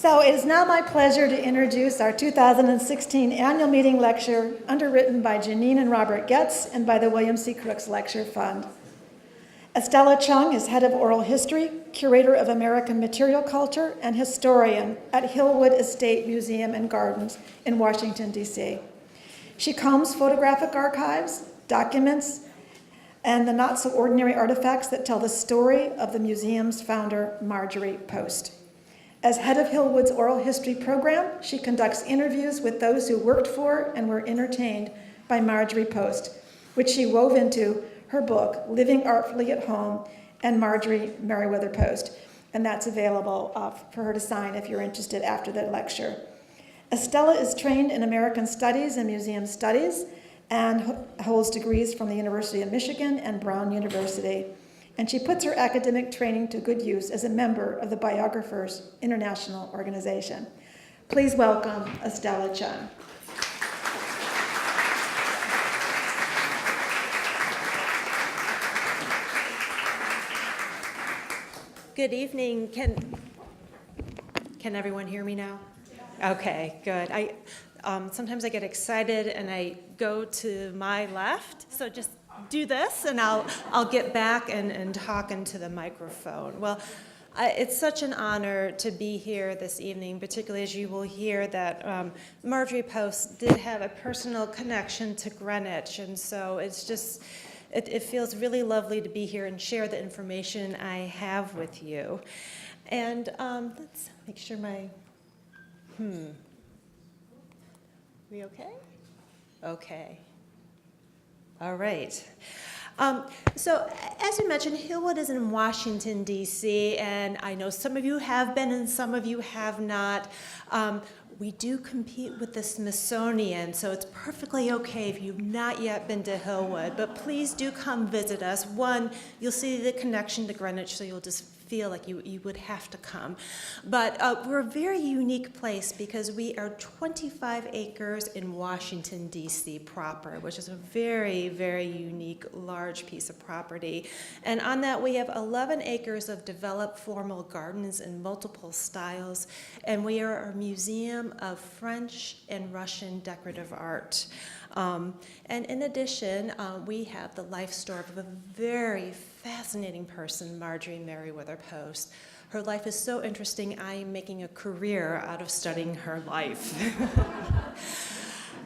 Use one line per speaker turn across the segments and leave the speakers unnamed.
So it is now my pleasure to introduce our 2016 annual meeting lecture, underwritten by Janine and Robert Getz and by the William C. Crookes Lecture Fund. Estella Chung is head of oral history, curator of American material culture, and historian at Hillwood Estate Museum and Gardens in Washington, D.C. She combs photographic archives, documents, and the not-so-ordinary artifacts that tell the story of the museum's founder, Marjorie Post. As head of Hillwood's oral history program, she conducts interviews with those who worked for and were entertained by Marjorie Post, which she wove into her book, Living Artfully at Home, and Marjorie Merriweather Post. And that's available for her to sign if you're interested after the lecture. Estella is trained in American Studies and Museum Studies and holds degrees from the University of Michigan and Brown University. And she puts her academic training to good use as a member of the Biographers International Organization. Please welcome Estella Chung.
Good evening. Can everyone hear me now? Okay, good. Sometimes I get excited and I go to my left, so just do this and I'll get back and talk into the microphone. Well, it's such an honor to be here this evening, particularly as you will hear that Marjorie Post did have a personal connection to Greenwich, and so it's just, it feels really lovely to be here and share the information I have with you. And let's make sure we okay? Okay. All right. So as you mentioned, Hillwood is in Washington, D.C., and I know some of you have been and some of you have not. We do compete with the Smithsonian, so it's perfectly okay if you've not yet been to Hillwood, but please do come visit us. One, you'll see the connection to Greenwich, so you'll just feel like you would have to come. But we're a very unique place because we are 25 acres in Washington, D.C. proper, which is a very, very unique, large piece of property. And on that, we have 11 acres of developed formal gardens in multiple styles, and we are a museum of French and Russian decorative art. And in addition, we have the life story of a very fascinating person, Marjorie Merriweather Post. Her life is so interesting, I am making a career out of studying her life.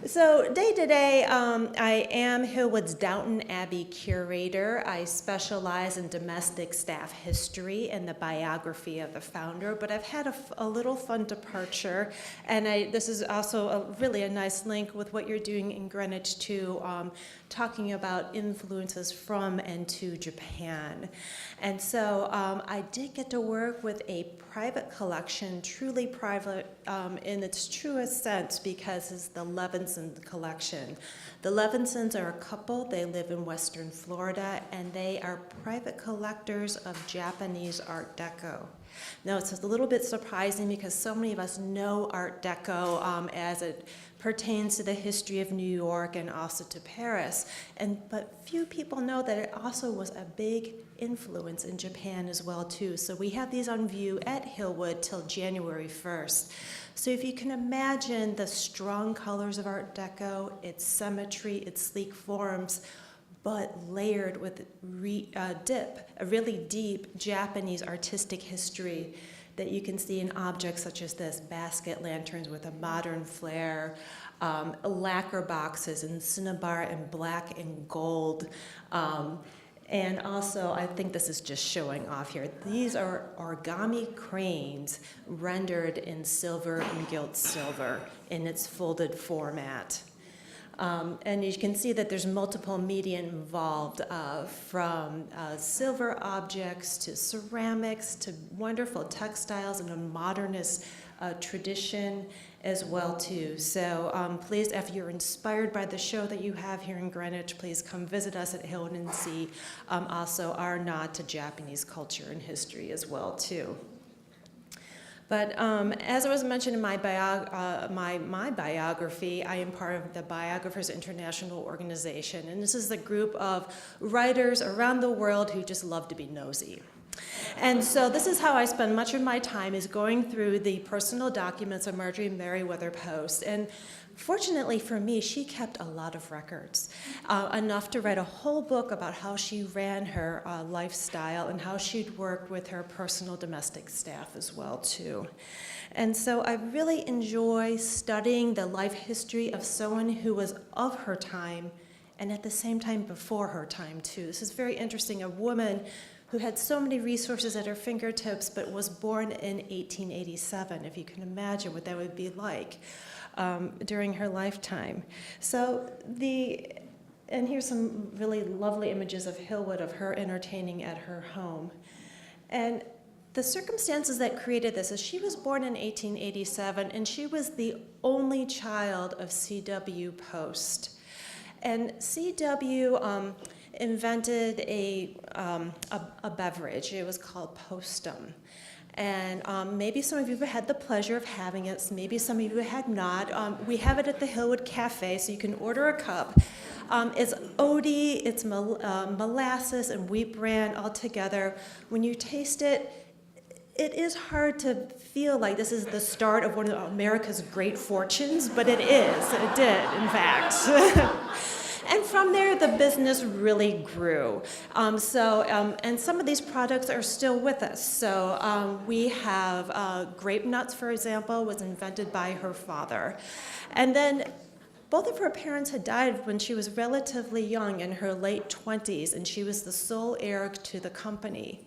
So day to day, I am Hillwood's Downton Abbey curator. I specialize in domestic staff history and the biography of the founder, but I've had a little fun departure, and this is also really a nice link with what you're doing in Greenwich too, talking about influences from and to Japan. And so I did get to work with a private collection, truly private in its truest sense, because it's the Levinson collection. The Levinsons are a couple. They live in Western Florida, and they are private collectors of Japanese Art Deco. Now, it's a little bit surprising because so many of us know Art Deco as it pertains to the history of New York and also to Paris, but few people know that it also was a big influence in Japan as well too. So we have these on view at Hillwood till January 1st. So if you can imagine the strong colors of Art Deco, its symmetry, its sleek forms, but layered with a really deep Japanese artistic history that you can see in objects such as this, basket lanterns with a modern flair, lacquer boxes in cinnabar and black and gold. And also, I think this is just showing off here. These are origami cranes rendered in silver and gilt silver in its folded format. And you can see that there's multiple media involved, from silver objects to ceramics to wonderful textiles and a modernist tradition as well too. So please, if you're inspired by the show that you have here in Greenwich, please come visit us at Hillwood and see also our nod to Japanese culture and history as well too. But as I was mentioned in my biography, I am part of the Biographers International Organization, and this is a group of writers around the world who just love to be nosy. And so this is how I spend much of my time, is going through the personal documents of Marjorie Merriweather Post. And fortunately for me, she kept a lot of records, enough to write a whole book about how she ran her lifestyle and how she'd worked with her personal domestic staff as well, too. And so I really enjoy studying the life history of someone who was of her time and at the same time before her time, too. This is very interesting. A woman who had so many resources at her fingertips but was born in 1887, if you can imagine what that would be like during her lifetime. And here's some really lovely images of Hillwood, of her entertaining at her home. And the circumstances that created this is she was born in 1887, and she was the only child of C.W. Post. And C.W. Invented a beverage. It was called Postum. And maybe some of you have had the pleasure of having it. Maybe some of you had not. We have it at the Hillwood Cafe, so you can order a cup. It's oaty, it's molasses and wheat bran all together. When you taste it, it is hard to feel like this is the start of one of America's great fortunes, but it is. It did, in fact. And from there, the business really grew. And some of these products are still with us. So we have grape nuts, for example, was invented by her father. And then both of her parents had died when she was relatively young, in her late 20s, and she was the sole heir to the company.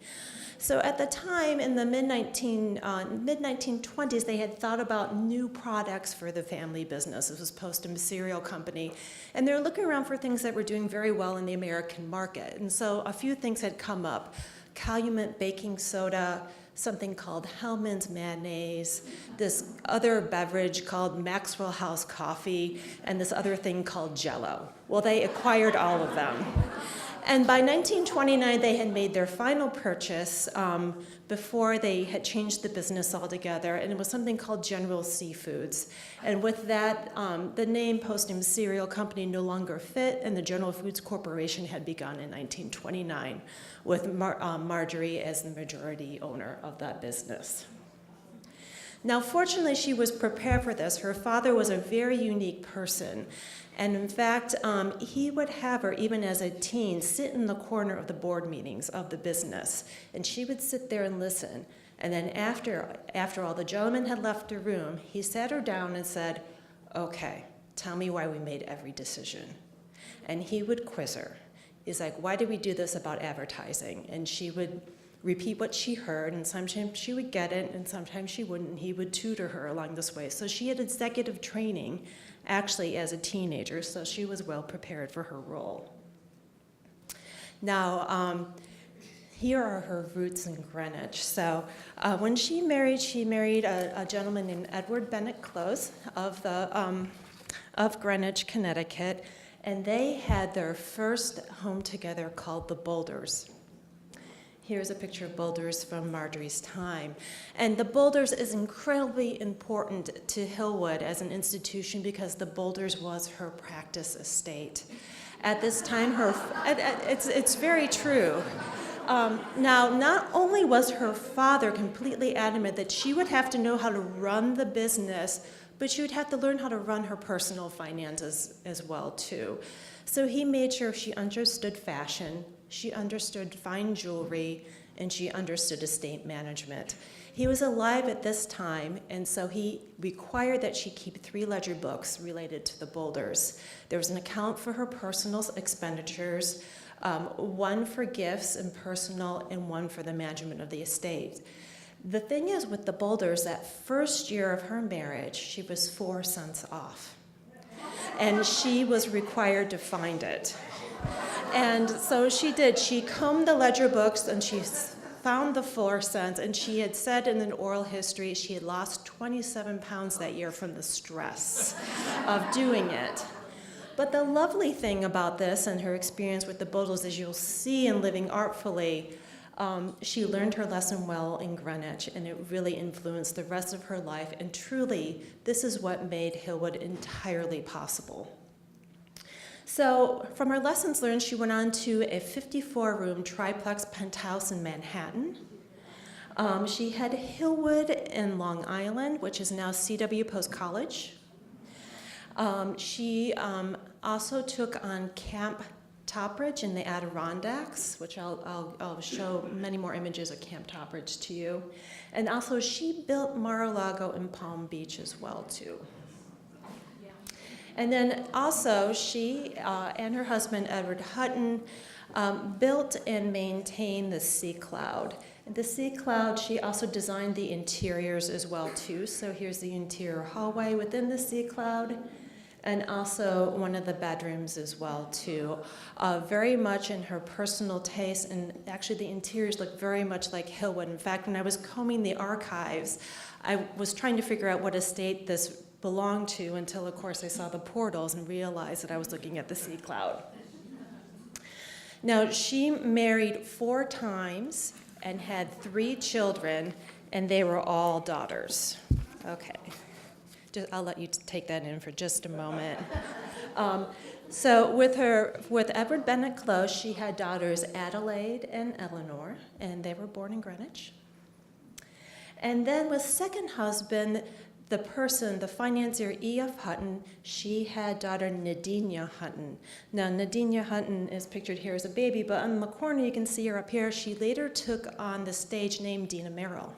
So at the time, in the mid-1920s, they had thought about new products for the family business. This was Postum Cereal Company. And they were looking around for things that were doing very well in the American market. And so a few things had come up. Calumet baking soda, something called Hellman's mayonnaise, this other beverage called Maxwell House coffee, and this other thing called Jell-O. Well, they acquired all of them. And by 1929, they had made their final purchase before they had changed the business altogether, and it was something called General Seafoods. And with that, the name Postum Cereal Company no longer fit, and the General Foods Corporation had begun in 1929, with Marjorie as the majority owner of that business. Now, fortunately, she was prepared for this. Her father was a very unique person. And in fact, he would have her, even as a teen, sit in the corner of the board meetings of the business. And she would sit there and listen. And then after all the gentlemen had left the room, he sat her down and said, "Okay, tell me why we made every decision." And he would quiz her. He's like, "Why did we do this about advertising?" And she would repeat what she heard, and sometimes she would get it, and sometimes she wouldn't, and he would tutor her along this way. So she had executive training, actually, as a teenager, so she was well prepared for her role. Now, here are her roots in Greenwich. So when she married a gentleman named Edward Bennett Close of Greenwich, Connecticut, and they had their first home together called the Boulders. Here's a picture of Boulders from Marjorie's time. And the Boulders is incredibly important to Hillwood as an institution because the Boulders was her practice estate. At this time, it's very true. Now, not only was her father completely adamant that she would have to know how to run the business, but she would have to learn how to run her personal finances as well, too. So he made sure she understood fashion, she understood fine jewelry, and she understood estate management. He was alive at this time, and so he required that she keep 3 ledger books related to the Boulders. There was an account for her personal expenditures, one for gifts and personal, and one for the management of the estate. The thing is with the Boulders, that first year of her marriage, she was 4 cents off. And she was required to find it. And so she did. She combed the ledger books and she found the 4 cents, and she had said in an oral history she had lost 27 pounds that year from the stress of doing it. But the lovely thing about this and her experience with the Boulders, as you'll see in Living Artfully, she learned her lesson well in Greenwich, and it really influenced the rest of her life. And truly, this is what made Hillwood entirely possible. So from her lessons learned, she went on to a 54-room triplex penthouse in Manhattan. She had Hillwood in Long Island, which is now C.W. Post College. She also took on Camp Topridge in the Adirondacks, which I'll show many more images of Camp Topridge to you. And also she built Mar-a-Lago in Palm Beach as well, too. And then also she and her husband, Edward Hutton, built and maintained the Sea Cloud. And the Sea Cloud, she also designed the interiors as well, too. So here's the interior hallway within the Sea Cloud, and also one of the bedrooms as well, too. Very much in her personal taste, and actually the interiors look very much like Hillwood. In fact, when I was combing the archives, I was trying to figure out what estate this belonged to until, of course, I saw the portals and realized that I was looking at the Sea Cloud. Now, she married 4 times and had 3 children, and they were all daughters. Okay. I'll let you take that in for just a moment. So with Edward Bennett Close, she had daughters Adelaide and Eleanor, and they were born in Greenwich. And then with second husband, the financier E.F. Hutton, she had daughter Nadinia Hutton. Now, Nadinia Hutton is pictured here as a baby, but on the corner you can see her up here. She later took on the stage name Dina Merrill.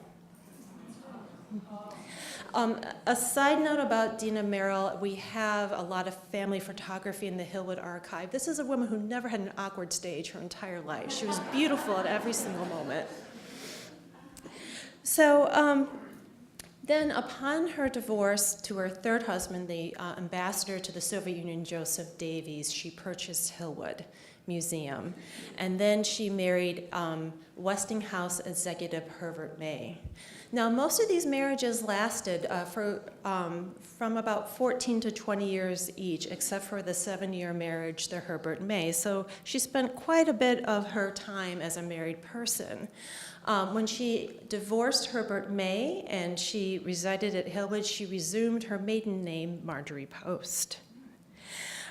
A side note about Dina Merrill, we have a lot of family photography in the Hillwood archive. This is a woman who never had an awkward stage her entire life. She was beautiful at every single moment. So then upon her divorce to her third husband, the ambassador to the Soviet Union, Joseph Davies, she purchased Hillwood Museum. And then she married Westinghouse executive Herbert May. Now, most of these marriages lasted from about 14 to 20 years each, except for the 7-year marriage to Herbert May. So she spent quite a bit of her time as a married person. When she divorced Herbert May and she resided at Hillwood, she resumed her maiden name, Marjorie Post.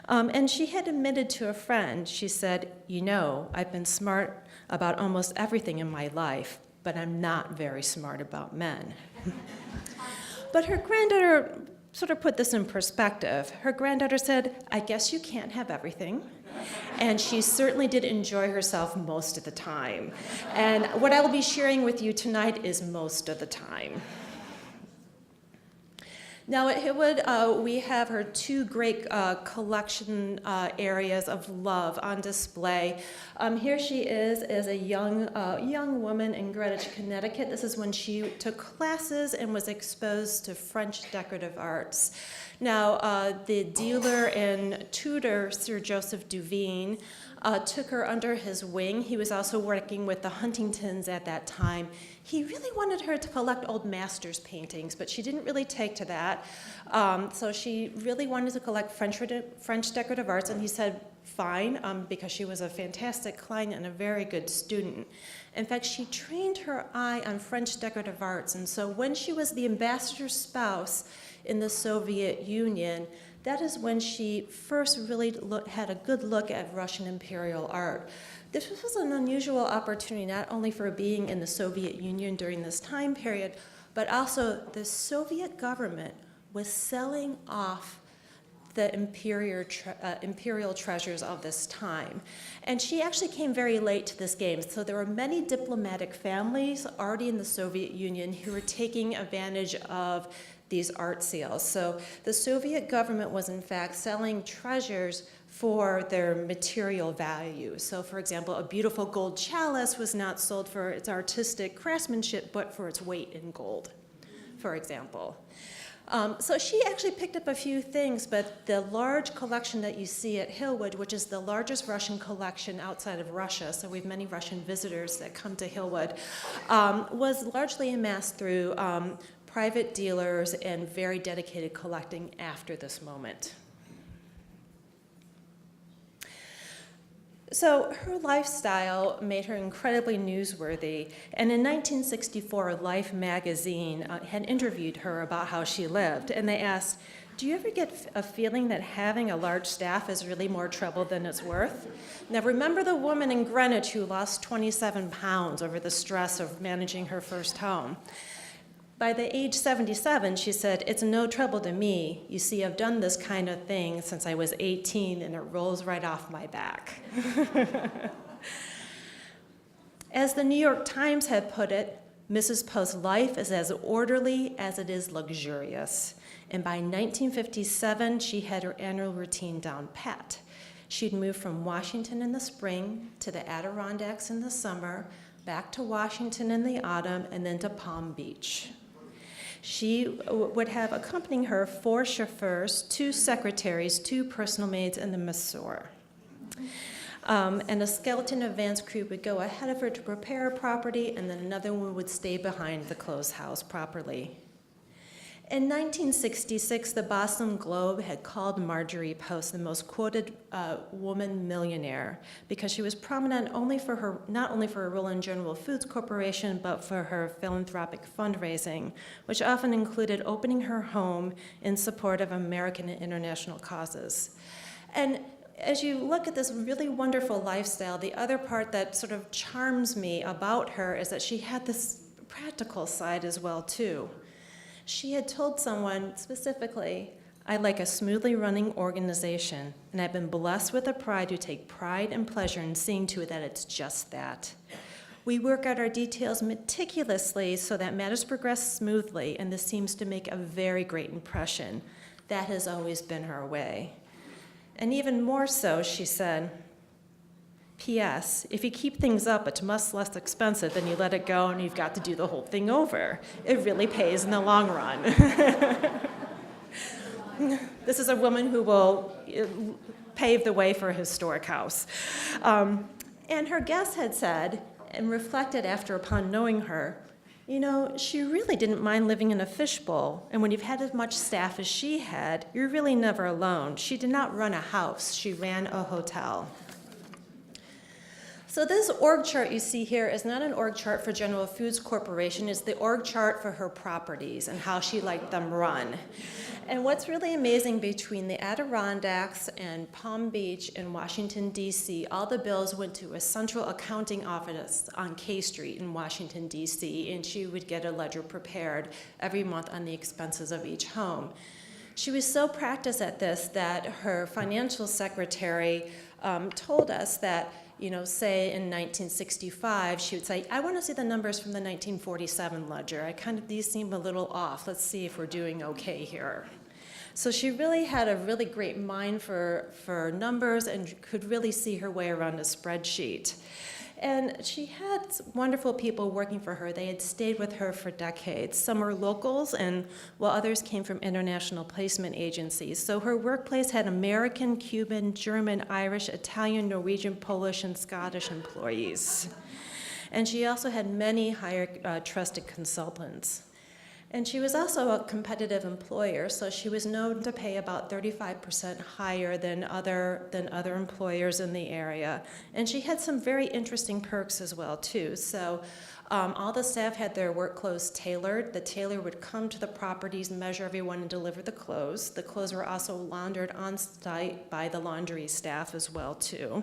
And she had admitted to a friend, she said, "You know, I've been smart about almost everything in my life, but I'm not very smart about men." But her granddaughter sort of put this in perspective. Her granddaughter said, "I guess you can't have everything." And she certainly did enjoy herself most of the time. And what I will be sharing with you tonight is most of the time. Now at Hillwood, we have her 2 great collection areas of love on display. Here she is as a young woman in Greenwich, Connecticut. This is when she took classes and was exposed to French decorative arts. Now, the dealer and tutor, Sir Joseph Duveen, took her under his wing. He was also working with the Huntingtons at that time. He really wanted her to collect old masters' paintings, but she didn't really take to that. So she really wanted to collect French decorative arts, and he said, fine, because she was a fantastic client and a very good student. In fact, she trained her eye on French decorative arts, and so when she was the ambassador's spouse in the Soviet Union, that is when she first really had a good look at Russian imperial art. This was an unusual opportunity, not only for being in the Soviet Union during this time period, but also the Soviet government was selling off the imperial treasures of this time. And she actually came very late to this game. So there were many diplomatic families already in the Soviet Union who were taking advantage of these art sales. So the Soviet government was in fact selling treasures for their material value. So for example, a beautiful gold chalice was not sold for its artistic craftsmanship, but for its weight in gold, for example. So she actually picked up a few things, but the large collection that you see at Hillwood, which is the largest Russian collection outside of Russia, so we have many Russian visitors that come to Hillwood, was largely amassed through private dealers and very dedicated collecting after this moment. So her lifestyle made her incredibly newsworthy, and in 1964, Life magazine had interviewed her about how she lived, and they asked, Do you ever get a feeling that having a large staff is really more trouble than it's worth? Now, remember the woman in Greenwich who lost 27 pounds over the stress of managing her first home. By the age 77, she said, "It's no trouble to me. You see, I've done this kind of thing since I was 18, and it rolls right off my back." As the New York Times had put it, Mrs. Post's life is as orderly as it is luxurious. And by 1957, she had her annual routine down pat. She'd moved from Washington in the spring to the Adirondacks in the summer, back to Washington in the autumn, and then to Palm Beach. She would have accompanying her 4 chauffeurs, 2 secretaries, 2 personal maids, and the masseur. And a skeleton advance crew would go ahead of her to prepare a property, and then another one would stay behind to close house properly. In 1966, the Boston Globe had called Marjorie Post the most quoted woman millionaire because she was prominent not only for her role in General Foods Corporation, but for her philanthropic fundraising, which often included opening her home in support of American and international causes. And as you look at this really wonderful lifestyle, the other part that sort of charms me about her is that she had this practical side as well, too. She had told someone specifically, "I like a smoothly running organization, and I've been blessed with a pride to take pride and pleasure in seeing to it that it's just that. We work out our details meticulously so that matters progress smoothly, and this seems to make a very great impression. That has always been her way." And even more so, she said, "P.S. If you keep things up, it's much less expensive than you let it go and you've got to do the whole thing over. It really pays in the long run." This is a woman who will pave the way for a historic house. And her guest had said, and reflected upon knowing her, you know, she really didn't mind living in a fishbowl, and when you've had as much staff as she had, you're really never alone. She did not run a house, she ran a hotel. So this org chart you see here is not an org chart for General Foods Corporation, it's the org chart for her properties and how she liked them run. And what's really amazing, between the Adirondacks and Palm Beach and Washington, D.C., all the bills went to a central accounting office on K Street in Washington, D.C., and she would get a ledger prepared every month on the expenses of each home. She was so practiced at this that her financial secretary told us that, you know, say in 1965, she would say, "I want to see the numbers from the 1947 ledger. These seem a little off. Let's see if we're doing okay here." So she really had a really great mind for numbers and could really see her way around a spreadsheet. And she had wonderful people working for her. They had stayed with her for decades. Some were locals, and while others came from international placement agencies. So her workplace had American, Cuban, German, Irish, Italian, Norwegian, Polish, and Scottish employees. And she also had many hired trusted consultants. And she was also a competitive employer, so she was known to pay about 35% higher than other employers in the area. And she had some very interesting perks as well, too. So all the staff had their work clothes tailored. The tailor would come to the properties, measure everyone, and deliver the clothes. The clothes were also laundered on site by the laundry staff as well, too.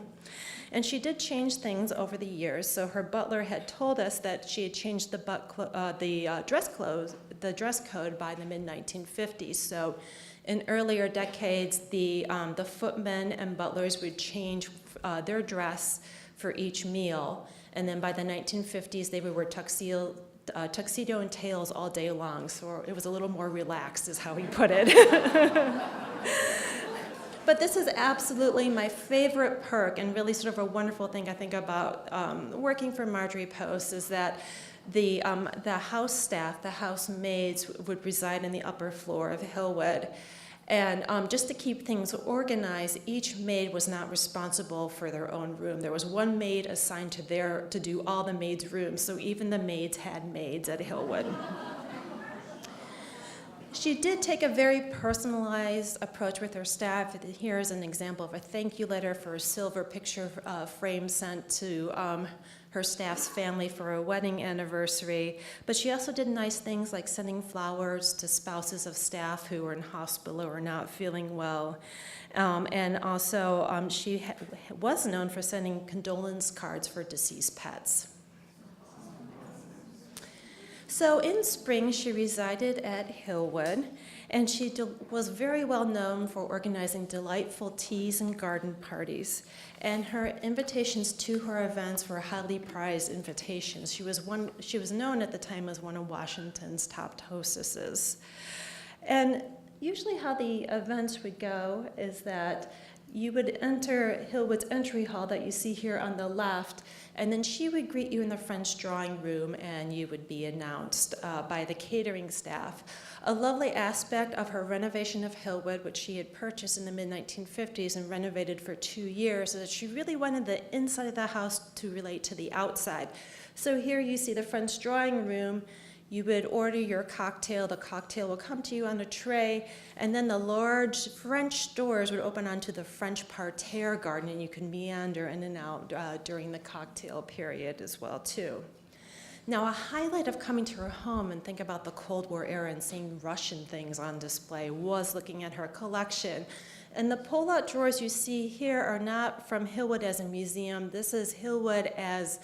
And she did change things over the years. So her butler had told us that she had changed the dress code by the mid-1950s. So in earlier decades, the footmen and butlers would change their dress for each meal. And then by the 1950s, they would wear tuxedo and tails all day long. So it was a little more relaxed, is how he put it. But this is absolutely my favorite perk, and really sort of a wonderful thing I think about working for Marjorie Post, is that the house staff, the housemaids, would reside in the upper floor of Hillwood. And just to keep things organized, each maid was not responsible for their own room. There was one maid assigned to do all the maids' rooms, so even the maids had maids at Hillwood. She did take a very personalized approach with her staff. Here's an example of a thank you letter for a silver picture frame sent to her staff's family for a wedding anniversary. But she also did nice things like sending flowers to spouses of staff who were in hospital or not feeling well. And also, she was known for sending condolence cards for deceased pets. So in spring, she resided at Hillwood, and she was very well known for organizing delightful teas and garden parties. And her invitations to her events were highly prized invitations. She was known at the time as one of Washington's top hostesses. And usually how the events would go is that you would enter Hillwood's entry hall that you see here on the left, and then she would greet you in the French drawing room, and you would be announced by the catering staff. A lovely aspect of her renovation of Hillwood, which she had purchased in the mid-1950s and renovated for 2 years, is that she really wanted the inside of the house to relate to the outside. So here you see the French drawing room. You would order your cocktail, the cocktail will come to you on a tray, and then the large French doors would open onto the French parterre garden, and you can meander in and out during the cocktail period as well, too. Now, a highlight of coming to her home and think about the Cold War era and seeing Russian things on display was looking at her collection. And the pull-out drawers you see here are not from Hillwood as a museum. This is Hillwood as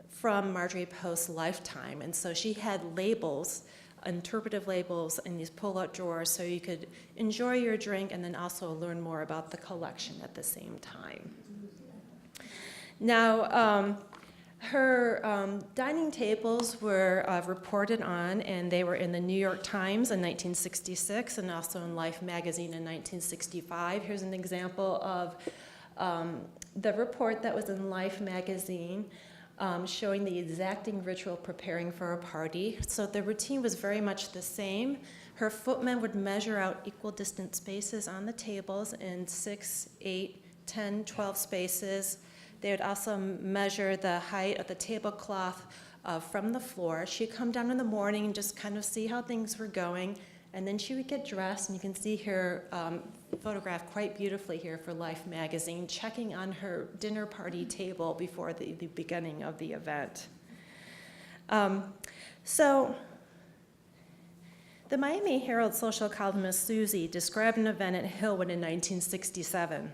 from Marjorie Post's lifetime. And so she had labels, interpretive labels in these pull-out drawers so you could enjoy your drink and then also learn more about the collection at the same time. Now, her dining tables were reported on, and they were in the New York Times in 1966 and also in Life magazine in 1965. Here's an example of the report that was in Life magazine. Showing the exacting ritual preparing for a party. So the routine was very much the same. Her footmen would measure out equal distance spaces on the tables in 6, 8, 10, 12 spaces. They would also measure the height of the tablecloth from the floor. She'd come down in the morning and just kind of see how things were going, and then she would get dressed, and you can see her photographed quite beautifully here for Life magazine, checking on her dinner party table before the beginning of the event. So the Miami Herald social columnist Susie described an event at Hillwood in 1967.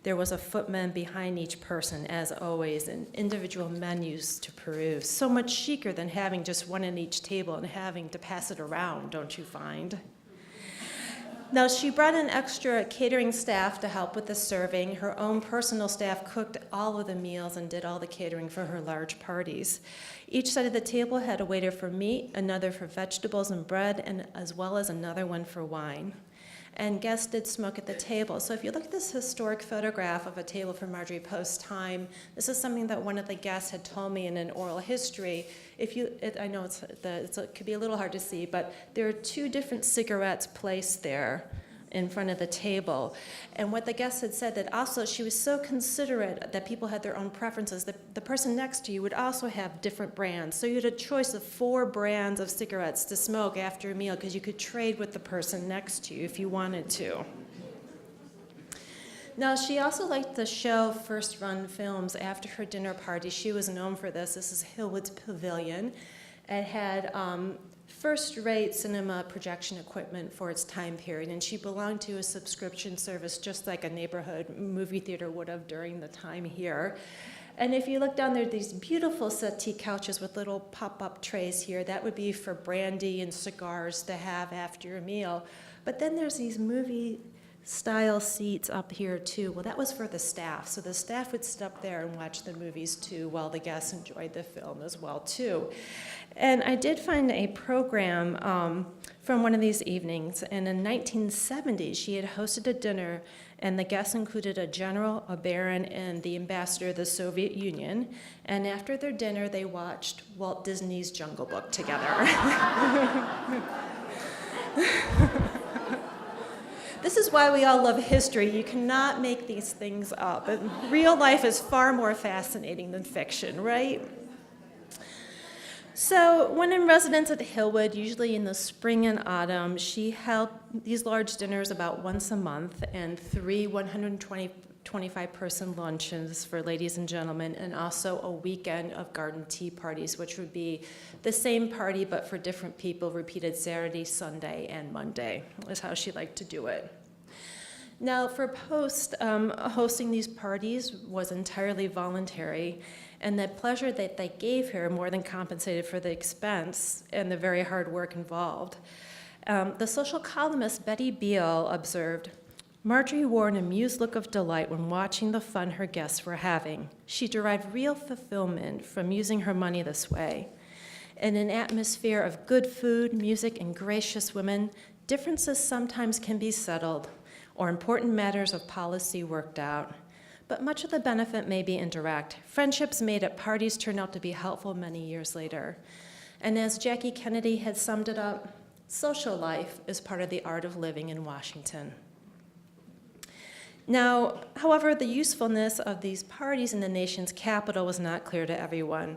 There was a footman behind each person, as always, and individual menus to peruse. So much chicer than having just one at each table and having to pass it around, don't you find? Now, she brought in extra catering staff to help with the serving. Her own personal staff cooked all of the meals and did all the catering for her large parties. Each side of the table had a waiter for meat, another for vegetables and bread, and as well as another one for wine. And guests did smoke at the table. So if you look at this historic photograph of a table from Marjorie Post's time, this is something that one of the guests had told me in an oral history. I know it could be a little hard to see, but there are 2 different cigarettes placed there in front of the table. And what the guest had said, that also she was so considerate that people had their own preferences, that the person next to you would also have different brands. So you had a choice of 4 brands of cigarettes to smoke after a meal, because you could trade with the person next to you if you wanted to. Now, she also liked to show first-run films after her dinner party. She was known for this. This is Hillwood's Pavilion. It had first-rate cinema projection equipment for its time period, and she belonged to a subscription service just like a neighborhood movie theater would have during the time here. And if you look down there, these beautiful settee couches with little pop-up trays here, that would be for brandy and cigars to have after your meal. But then there's these movie-style seats up here, too. Well, that was for the staff. So the staff would sit up there and watch the movies, too, while the guests enjoyed the film as well, too. And I did find a program from one of these evenings. And in 1970, she had hosted a dinner, and the guests included a general, a baron, and the ambassador of the Soviet Union. And after their dinner, they watched Walt Disney's Jungle Book together. This is why we all love history. You cannot make these things up. And real life is far more fascinating than fiction, right? So when in residence at Hillwood, usually in the spring and autumn, she held these large dinners about once a month and 3 125-person luncheons for ladies and gentlemen, and also a weekend of garden tea parties, which would be the same party but for different people, repeated Saturday, Sunday, and Monday, is how she liked to do it. Now, for Post, hosting these parties was entirely voluntary, and the pleasure that they gave her more than compensated for the expense and the very hard work involved. The social columnist Betty Beale observed, Marjorie wore an amused look of delight when watching the fun her guests were having. She derived real fulfillment from using her money this way. In an atmosphere of good food, music, and gracious women, differences sometimes can be settled, or important matters of policy worked out. But much of the benefit may be indirect. Friendships made at parties turn out to be helpful many years later. And as Jackie Kennedy had summed it up, social life is part of the art of living in Washington. Now, however, the usefulness of these parties in the nation's capital was not clear to everyone.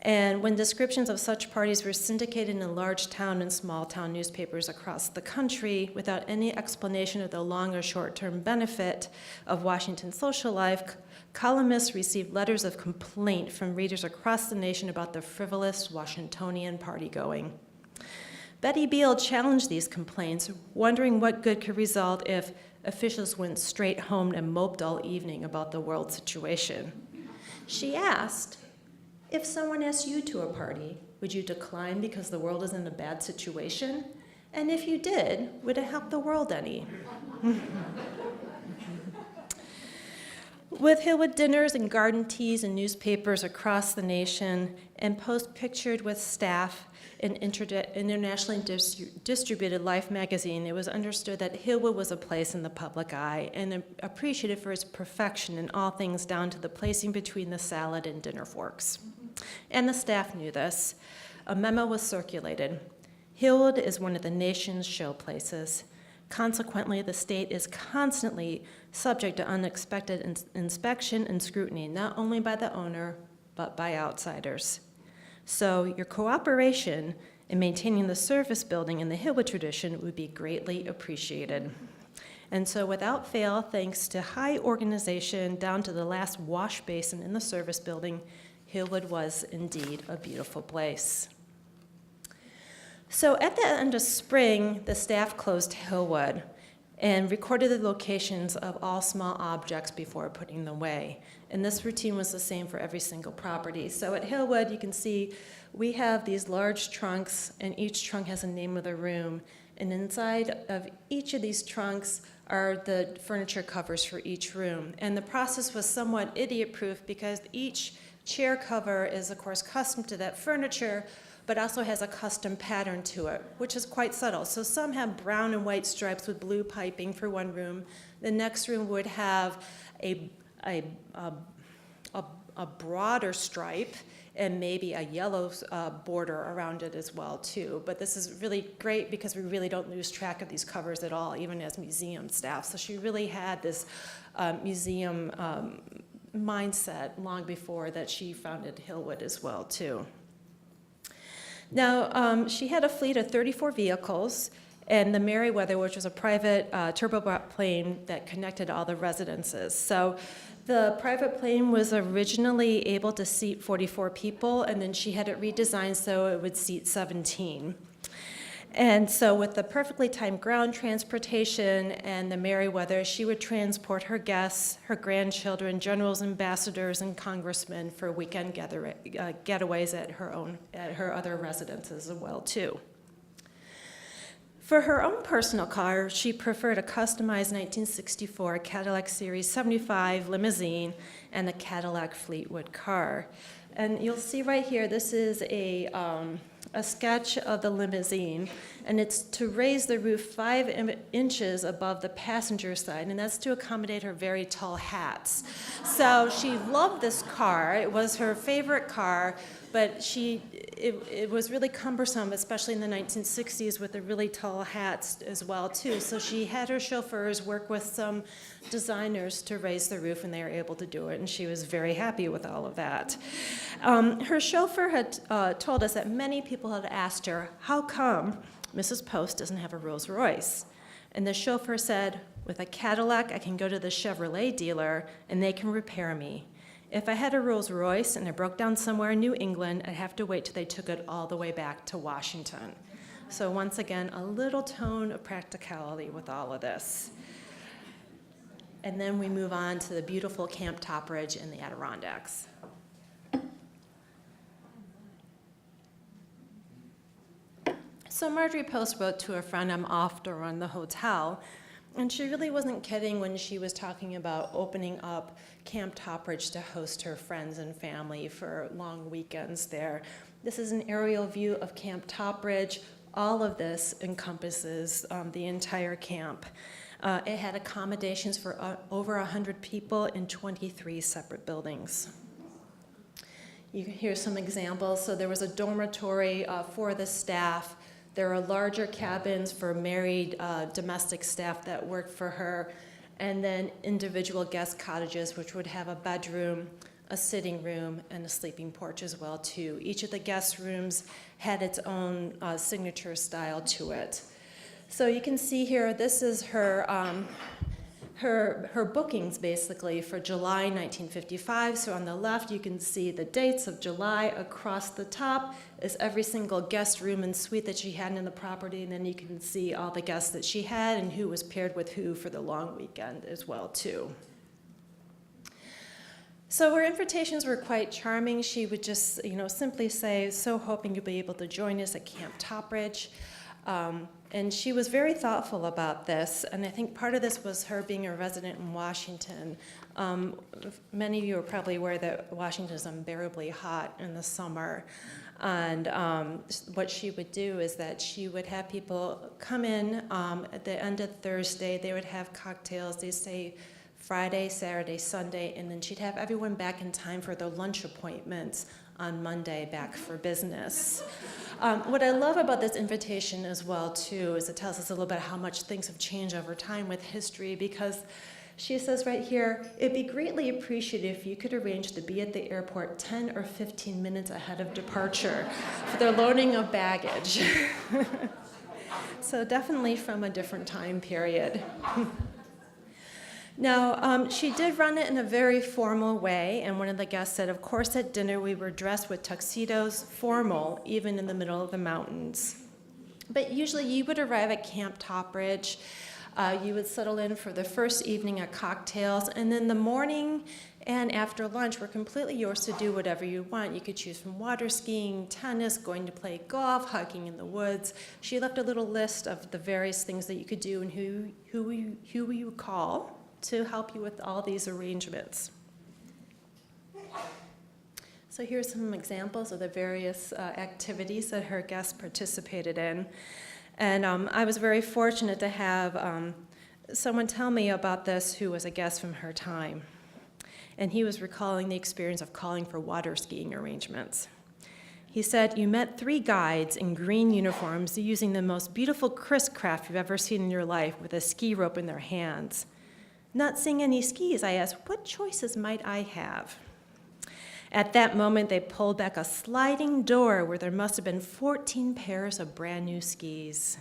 And when descriptions of such parties were syndicated in large town and small town newspapers across the country without any explanation of the long or short-term benefit of Washington's social life, columnists received letters of complaint from readers across the nation about the frivolous Washingtonian party-going. Betty Beale challenged these complaints, wondering what good could result if officials went straight home and moped all evening about the world situation. She asked, if someone asked you to a party, would you decline because the world is in a bad situation? And if you did, would it help the world any? With Hillwood dinners and garden teas and newspapers across the nation, and Post pictured with staff in internationally distributed Life magazine, it was understood that Hillwood was a place in the public eye and appreciated for its perfection in all things down to the placing between the salad and dinner forks. And the staff knew this. A memo was circulated. Hillwood is one of the nation's showplaces. Consequently, the state is constantly subject to unexpected inspection and scrutiny, not only by the owner, but by outsiders. So your cooperation in maintaining the service building in the Hillwood tradition would be greatly appreciated. And so without fail, thanks to high organization down to the last wash basin in the service building, Hillwood was indeed a beautiful place. So at the end of spring, the staff closed Hillwood and recorded the locations of all small objects before putting them away. And this routine was the same for every single property. So at Hillwood, you can see we have these large trunks, and each trunk has a name of the room. And inside of each of these trunks are the furniture covers for each room. And the process was somewhat idiot-proof because each chair cover is, of course, custom to that furniture, but also has a custom pattern to it, which is quite subtle. So some have brown and white stripes with blue piping for one room. The next room would have a broader stripe and maybe a yellow border around it as well, too. But this is really great because we really don't lose track of these covers at all, even as museum staff. So she really had this museum mindset long before that she founded Hillwood as well, too. Now, she had a fleet of 34 vehicles, and the Merriweather, which was a private turboprop plane that connected all the residences. So the private plane was originally able to seat 44 people, and then she had it redesigned so it would seat 17. And so with the perfectly timed ground transportation and the Merriweather, she would transport her guests, her grandchildren, generals, ambassadors, and congressmen for weekend getaways at her other residences as well, too. For her own personal car, she preferred a customized 1964 Cadillac Series 75 limousine and a Cadillac Fleetwood car. And you'll see right here, this is a sketch of the limousine, and it's to raise the roof 5 inches above the passenger side, and that's to accommodate her very tall hats. So she loved this car. It was her favorite car, but it was really cumbersome, especially in the 1960s with the really tall hats as well, too. So she had her chauffeurs work with some designers to raise the roof, and they were able to do it, and she was very happy with all of that. Her chauffeur had told us that many people had asked her, how come Mrs. Post doesn't have a Rolls Royce? And the chauffeur said, with a Cadillac, I can go to the Chevrolet dealer, and they can repair me. If I had a Rolls Royce and it broke down somewhere in New England, I'd have to wait till they took it all the way back to Washington. So once again, a little tone of practicality with all of this. And then we move on to the beautiful Camp Topridge in the Adirondacks. So Marjorie Post wrote to a friend, I'm off to run the hotel. And she really wasn't kidding when she was talking about opening up Camp Topridge to host her friends and family for long weekends there. This is an aerial view of Camp Topridge. All of this encompasses the entire camp. It had accommodations for over 100 people in 23 separate buildings. You can hear some examples. So there was a dormitory for the staff. There are larger cabins for married domestic staff that worked for her, and then individual guest cottages, which would have a bedroom, a sitting room, and a sleeping porch as well, too. Each of the guest rooms had its own signature style to it. So you can see here, this is her bookings, basically, for July 1955. So on the left, you can see the dates of July. Across the top is every single guest room and suite that she had in the property, and then you can see all the guests that she had and who was paired with who for the long weekend as well, too. So her invitations were quite charming. She would just, simply say, so hoping you'll be able to join us at Camp Topridge. And she was very thoughtful about this, and I think part of this was her being a resident in Washington. Many of you are probably aware that Washington is unbearably hot in the summer, and what she would do is that she would have people come in at the end of Thursday. They would have cocktails. They'd stay Friday, Saturday, Sunday, and then she'd have everyone back in time for their lunch appointments on Monday back for business. What I love about this invitation as well, too, is it tells us a little bit how much things have changed over time with history, because she says right here, it'd be greatly appreciated if you could arrange to be at the airport 10 or 15 minutes ahead of departure for the loading of baggage. So definitely from a different time period. Now, she did run it in a very formal way, and one of the guests said, of course, at dinner we were dressed with tuxedos, formal, even in the middle of the mountains. But usually you would arrive at Camp Topridge, you would settle in for the first evening at cocktails, and then the morning and after lunch were completely yours to do whatever you want. You could choose from water skiing, tennis, going to play golf, hiking in the woods. She left a little list of the various things that you could do and who you would call to help you with all these arrangements. So here's some examples of the various activities that her guests participated in. And I was very fortunate to have someone tell me about this who was a guest from her time. And he was recalling the experience of calling for water skiing arrangements. He said, you met 3 guides in green uniforms using the most beautiful craft you've ever seen in your life with a ski rope in their hands. Not seeing any skis, I asked, what choices might I have? At that moment, they pulled back a sliding door where there must have been 14 pairs of brand new skis.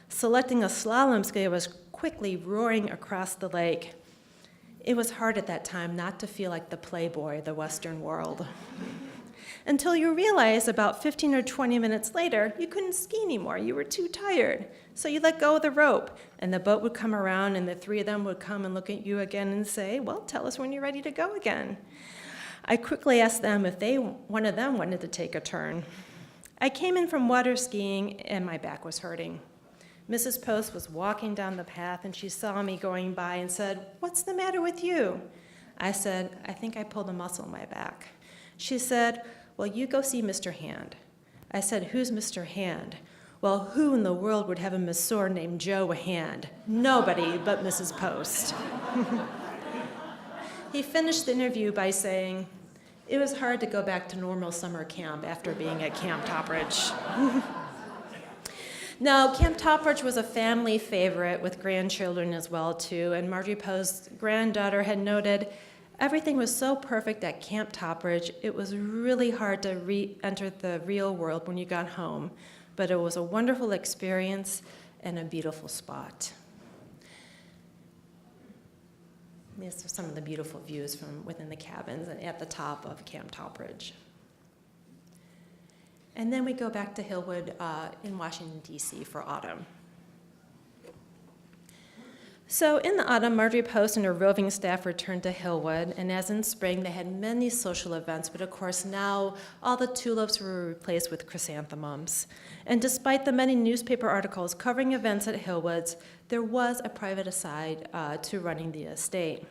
Selecting a slalom ski, I was quickly roaring across the lake. It was hard at that time not to feel like the playboy of the Western world. Until you realize about 15 or 20 minutes later, you couldn't ski anymore. You were too tired. So you let go of the rope, and the boat would come around, and the 3 of them would come and look at you again and say, well, tell us when you're ready to go again. I quickly asked them if one of them wanted to take a turn. I came in from water skiing, and my back was hurting. Mrs. Post was walking down the path, and she saw me going by and said, what's the matter with you? I said, I think I pulled a muscle in my back. She said, well, you go see Mr. Hand. I said, who's Mr. Hand? Well, who in the world would have a masseur named Joe Hand? Nobody but Mrs. Post. He finished the interview by saying, it was hard to go back to normal summer camp after being at Camp Topridge. Now, Camp Topridge was a family favorite with grandchildren as well, too, and Marjorie Poe's granddaughter had noted, everything was so perfect at Camp Topridge, it was really hard to re-enter the real world when you got home, but it was a wonderful experience and a beautiful spot. These are some of the beautiful views from within the cabins and at the top of Camp Topridge. And then we go back to Hillwood in Washington, D.C. for autumn. So in the autumn, Marjorie Post and her roving staff returned to Hillwood, and as in spring, they had many social events, but of course now all the tulips were replaced with chrysanthemums. And despite the many newspaper articles covering events at Hillwoods, there was a private aside to running the estate.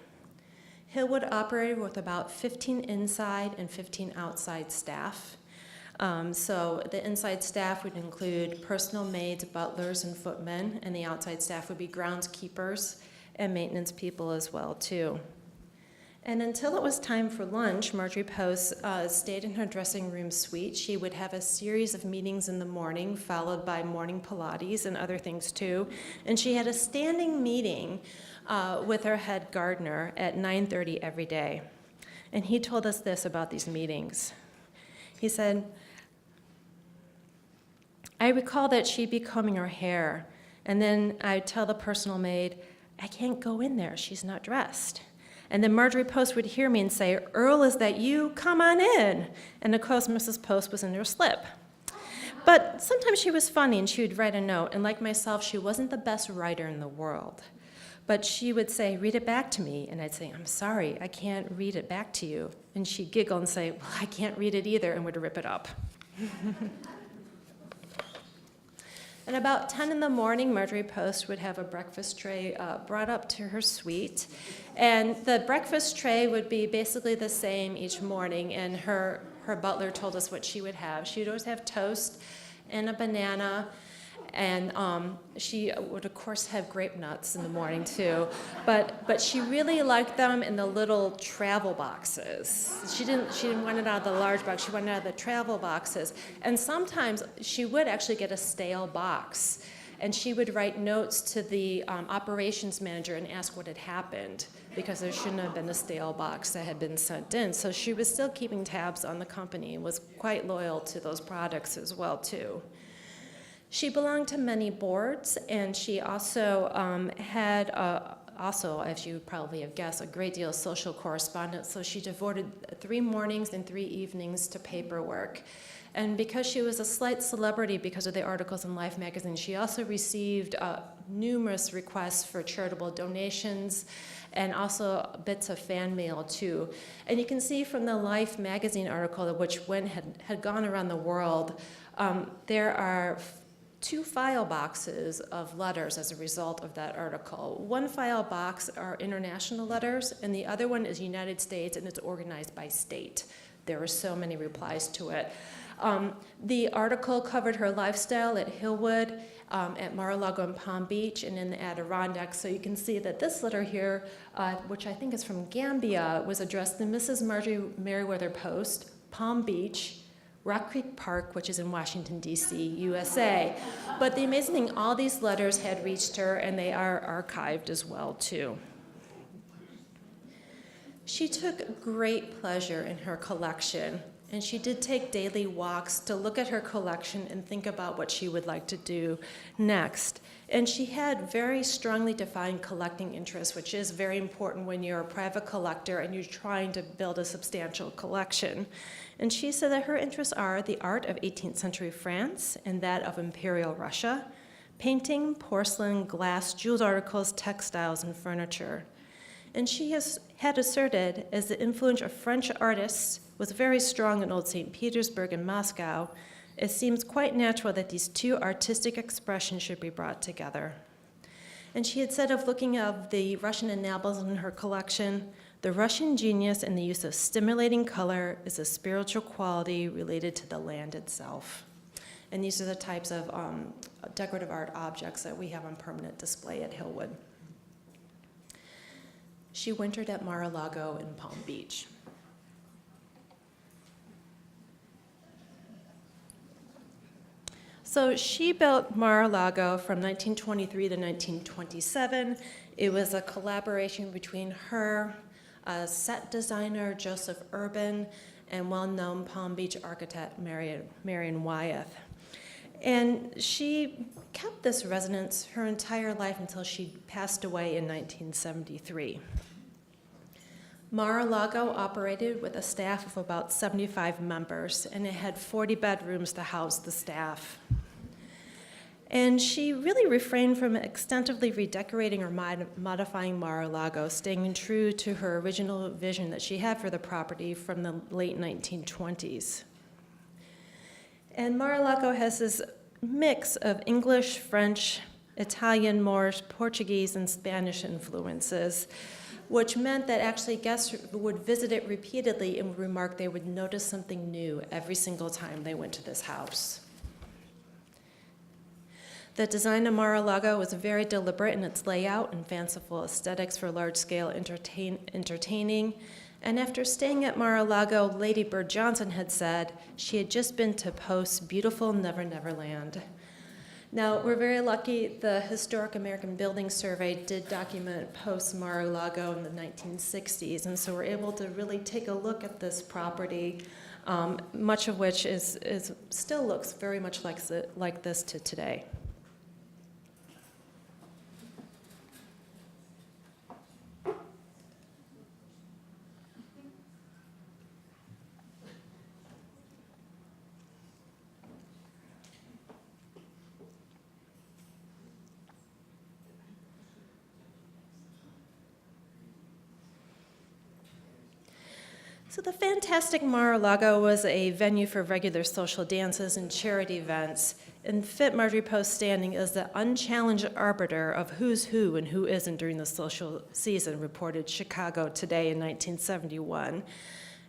Hillwood operated with about 15 inside and 15 outside staff. So the inside staff would include personal maids, butlers, and footmen, and the outside staff would be groundskeepers and maintenance people as well, too. And until it was time for lunch, Marjorie Post stayed in her dressing room suite. She would have a series of meetings in the morning, followed by morning Pilates and other things, too. And she had a standing meeting with her head gardener at 9:30 every day. And he told us this about these meetings. He said, I recall that she'd be combing her hair, and then I'd tell the personal maid, I can't go in there, she's not dressed. And then Marjorie Post would hear me and say, Earl, is that you? Come on in. And of course, Mrs. Post was in her slip. But sometimes she was funny, and she would write a note, and like myself, she wasn't the best writer in the world. But she would say, read it back to me, and I'd say, I'm sorry, I can't read it back to you. And she'd giggle and say, well, I can't read it either, and would rip it up. And about 10 in the morning, Marjorie Post would have a breakfast tray brought up to her suite. And the breakfast tray would be basically the same each morning, and her butler told us what she would have. She would always have toast and a banana, and she would, of course, have grape nuts in the morning, too. But she really liked them in the little travel boxes. She didn't want it out of the large box. She wanted it out of the travel boxes. And sometimes she would actually get a stale box, and she would write notes to the operations manager and ask what had happened, because there shouldn't have been a stale box that had been sent in. So she was still keeping tabs on the company and was quite loyal to those products as well, too. She belonged to many boards, and she also had, as you probably have guessed, a great deal of social correspondence. So she devoted 3 mornings and 3 evenings to paperwork. And because she was a slight celebrity because of the articles in Life magazine, she also received numerous requests for charitable donations and also bits of fan mail, too. And you can see from the Life magazine article, which had gone around the world, there are 2 file boxes of letters as a result of that article. One file box are international letters, and the other one is United States, and it's organized by state. There were so many replies to it. The article covered her lifestyle at Hillwood, at Mar-a-Lago and Palm Beach, and in the Adirondacks. So you can see that this letter here, which I think is from Gambia, was addressed to Mrs. Marjorie Merriweather Post, Palm Beach, Rock Creek Park, which is in Washington, D.C., USA. But the amazing thing, all these letters had reached her, and they are archived as well, too. She took great pleasure in her collection, and she did take daily walks to look at her collection and think about what she would like to do next. And she had very strongly defined collecting interests, which is very important when you're a private collector and you're trying to build a substantial collection. And she said that her interests are the art of 18th century France and that of Imperial Russia, painting, porcelain, glass, jeweled articles, textiles, and furniture. And she had asserted, as the influence of French artists was very strong in Old St. Petersburg and Moscow, it seems quite natural that these 2 artistic expressions should be brought together. And she had said of looking at the Russian enamels in her collection, the Russian genius in the use of stimulating color is a spiritual quality related to the land itself. And these are the types of decorative art objects that we have on permanent display at Hillwood. She wintered at Mar-a-Lago in Palm Beach. So she built Mar-a-Lago from 1923 to 1927. It was a collaboration between her, set designer Joseph Urban, and well-known Palm Beach architect Marion Wyeth. And she kept this residence her entire life until she passed away in 1973. Mar-a-Lago operated with a staff of about 75 members, and it had 40 bedrooms to house the staff. And she really refrained from extensively redecorating or modifying Mar-a-Lago, staying true to her original vision that she had for the property from the late 1920s. And Mar-a-Lago has this mix of English, French, Italian, Moorish, Portuguese, and Spanish influences, which meant that actually guests would visit it repeatedly and would remark they would notice something new every single time they went to this house. The design of Mar-a-Lago was very deliberate in its layout and fanciful aesthetics for large-scale entertaining. And after staying at Mar-a-Lago, Lady Bird Johnson had said she had just been to Post's beautiful Never Never Land. Now, we're very lucky the Historic American Building Survey did document Post's Mar-a-Lago in the 1960s, and so we're able to really take a look at this property, much of which still looks very much like this to today. So the fantastic Mar-a-Lago was a venue for regular social dances and charity events, and fit Marjorie Post standing as the unchallenged arbiter of who's who and who isn't during the social season, reported Chicago Today in 1971.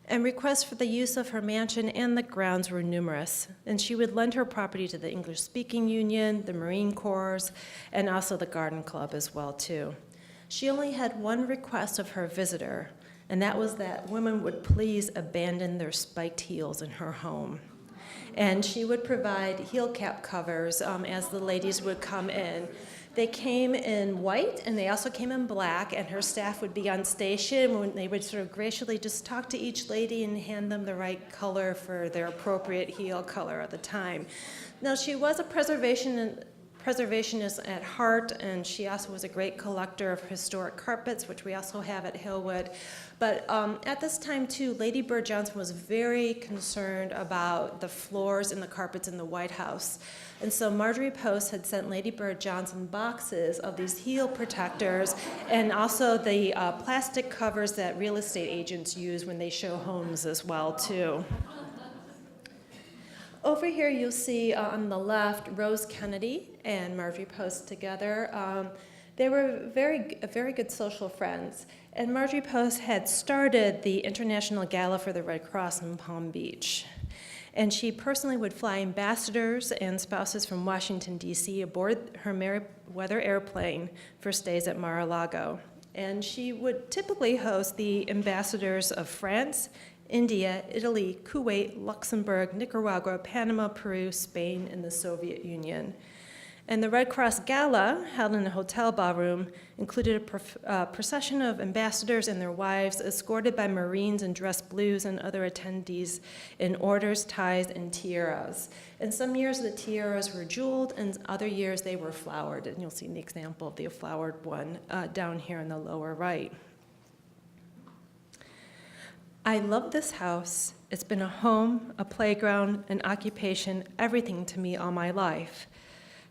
And requests for the use of her mansion and the grounds were numerous, and she would lend her property to the English-speaking Union, the Marine Corps, and also the Garden Club as well, too. She only had one request of her visitor, and that was that women would please abandon their spiked heels in her home. And she would provide heel cap covers as the ladies would come in. They came in white, and they also came in black, and her staff would be on station when they would sort of graciously just talk to each lady and hand them the right color for their appropriate heel color at the time. Now, she was a preservationist at heart, and she also was a great collector of historic carpets, which we also have at Hillwood. But at this time, too, Lady Bird Johnson was very concerned about the floors and the carpets in the White House. And so Marjorie Post had sent Lady Bird Johnson boxes of these heel protectors and also the plastic covers that real estate agents use when they show homes as well, too. Over here, you'll see on the left Rose Kennedy and Marjorie Post together. They were very good social friends. And Marjorie Post had started the International Gala for the Red Cross in Palm Beach. And she personally would fly ambassadors and spouses from Washington, D.C. aboard her Merriweather airplane for stays at Mar-a-Lago. And she would typically host the ambassadors of France, India, Italy, Kuwait, Luxembourg, Nicaragua, Panama, Peru, Spain, and the Soviet Union. And the Red Cross Gala, held in a hotel ballroom, included a procession of ambassadors and their wives, escorted by Marines in dress blues and other attendees in orders, ties, and tiaras. And some years the tiaras were jeweled, and other years they were flowered. And you'll see an example of the flowered one down here in the lower right. I love this house. It's been a home, a playground, an occupation, everything to me all my life.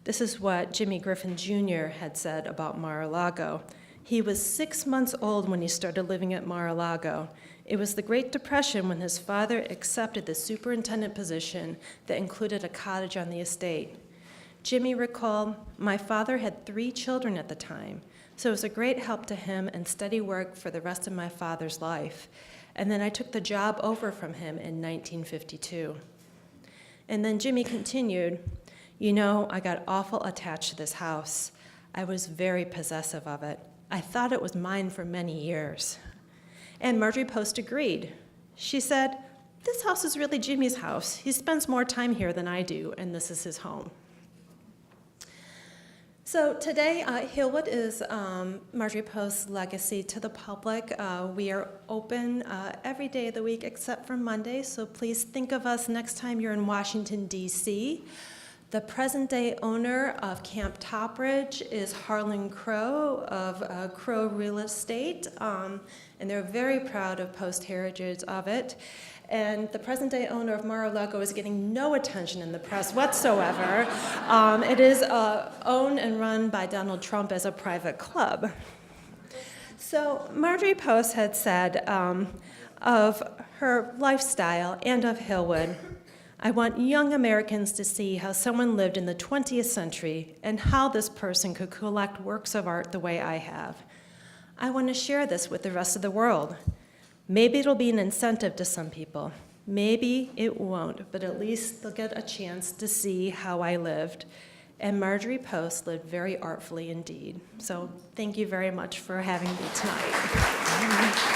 This is what Jimmy Griffin Jr. had said about Mar-a-Lago. He was 6 months old when he started living at Mar-a-Lago. It was the Great Depression when his father accepted the superintendent position that included a cottage on the estate. Jimmy recalled, "My father had 3 children at the time, so it was a great help to him and steady work for the rest of my father's life. And then I took the job over from him in 1952. And then Jimmy continued, "You know, I got awful attached to this house. I was very possessive of it. I thought it was mine for many years." And Marjorie Post agreed. She said, "This house is really Jimmy's house. He spends more time here than I do, and this is his home." So today, Hillwood is Marjorie Post's legacy to the public. We are open every day of the week except for Monday, so please think of us next time you're in Washington, D.C. The present-day owner of Camp Topridge is Harlan Crow of Crow Real Estate, and they're very proud of Post heritage of it. And the present-day owner of Mar-a-Lago is getting no attention in the press whatsoever. It is owned and run by Donald Trump as a private club. So Marjorie Post had said of her lifestyle and of Hillwood, "I want young Americans to see how someone lived in the 20th century and how this person could collect works of art the way I have. I want to share this with the rest of the world. Maybe it'll be an incentive to some people. Maybe it won't, but at least they'll get a chance to see how I lived." And Marjorie Post lived very artfully indeed. So thank you very much for having me tonight.